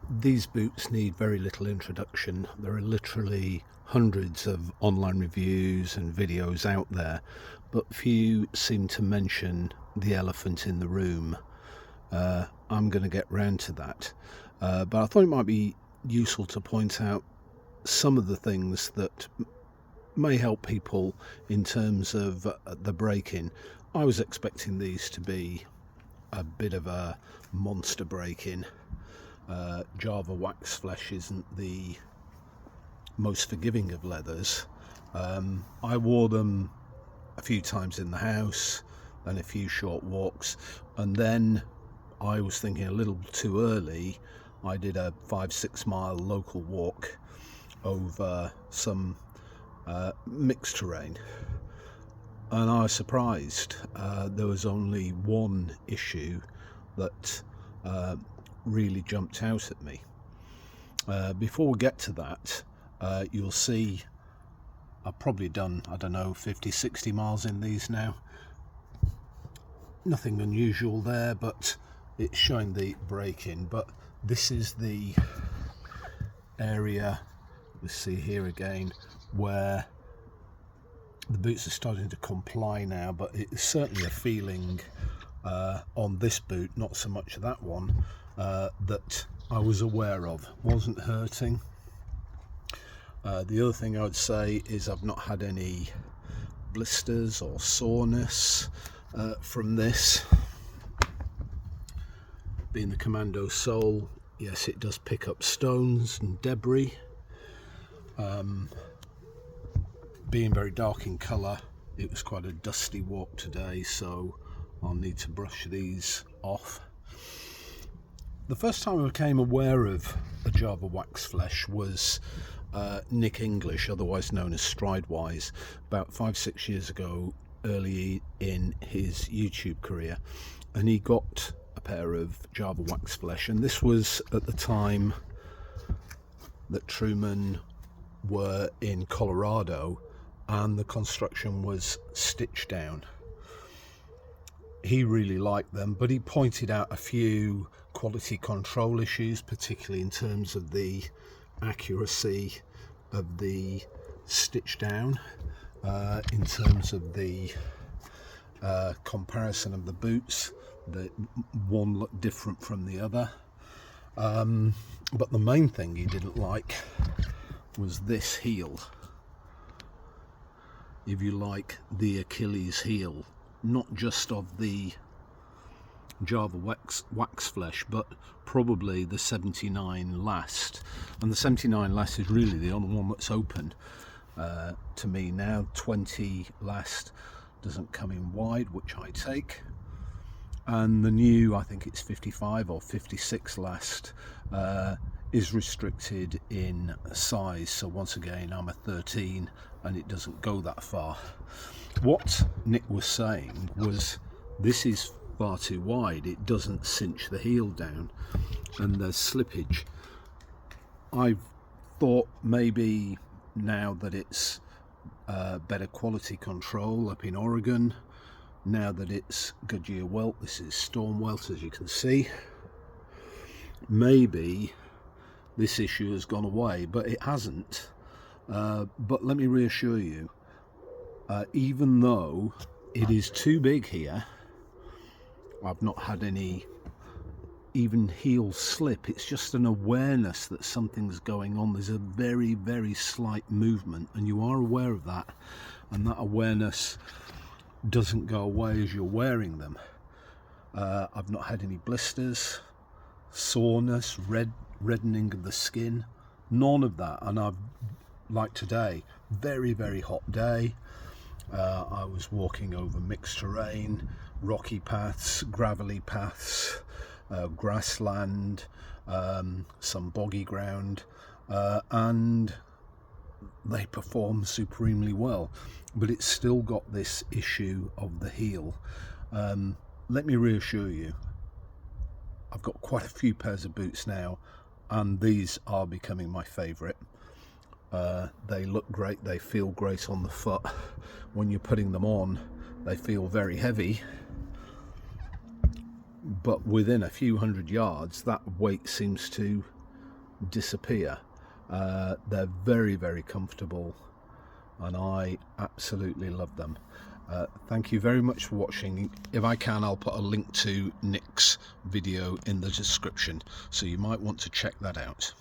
These boots need very little introduction. There are literally hundreds of online reviews and videos out there, but few seem to mention the elephant in the room. I'm going to get round to that, but I thought it might be useful to point out some of the things that may help people in terms of the break-in. I was expecting these to be a bit of a monster break-in. Java wax flesh isn't the most forgiving of leathers. I wore them a few times in the house and a few short walks, and then I was thinking a little too early. I did a 5-6 mile local walk over some mixed terrain, and I was surprised. There was only one issue that really jumped out at me. Before we get to that, you'll see I've probably done, I don't know, 50-60 miles in these now. Nothing unusual there, but it's showing the break-in. But this is the area, we see here again, where the boots are starting to comply now, but it's certainly a feeling on this boot, not so much that one, that I was aware of. Wasn't hurting. The other thing I would say is I've not had any blisters or soreness from this. Being the commando sole, yes, it does pick up stones and debris. Being very dark in colour, it was quite a dusty walk today, so I'll need to brush these off. The first time I became aware of a Java wax flesh was Nick English, otherwise known as Stridewise, about 5-6 years ago, early in his YouTube career, and he got a pair of Java wax flesh, and this was at the time that Truman were in Colorado and the construction was stitched down. He really liked them, but he pointed out a few quality control issues, particularly in terms of the accuracy of the stitch down, in terms of the comparison of the boots, that one looked different from the other. But the main thing he didn't like was this heel. If you like, the Achilles heel, not just of the Java wax flesh, but probably the 79 last. And the 79 last is really the only one that's open to me now. 20 last doesn't come in wide, which I take. And the new, I think it's 55 or 56 last, is restricted in size. So once again, I'm a 13 and it doesn't go that far. What Nick was saying was, this is far too wide, it doesn't cinch the heel down and there's slippage. I've thought maybe now that it's better quality control up in Oregon, now that it's Goodyear welt, this is storm welt as you can see, maybe this issue has gone away, but it hasn't. But let me reassure you, even though it is too big here, I've not had any even heel slip. It's just an awareness that something's going on. There's a very, very slight movement, and you are aware of that, and that awareness doesn't go away as you're wearing them. I've not had any blisters, soreness, reddening of the skin, none of that. And I've, like today, very, very hot day. I was walking over mixed terrain, rocky paths, gravelly paths, grassland, some boggy ground, and they perform supremely well, but it's still got this issue of the heel. Let me reassure you, I've got quite a few pairs of boots now, and these are becoming my favourite. They look great, they feel great on the foot. When you're putting them on, they feel very heavy, but within a few hundred yards that weight seems to disappear. They're very, very comfortable, and I absolutely love them. Thank you very much for watching. If I can, I'll put a link to Nick's video in the description, so you might want to check that out.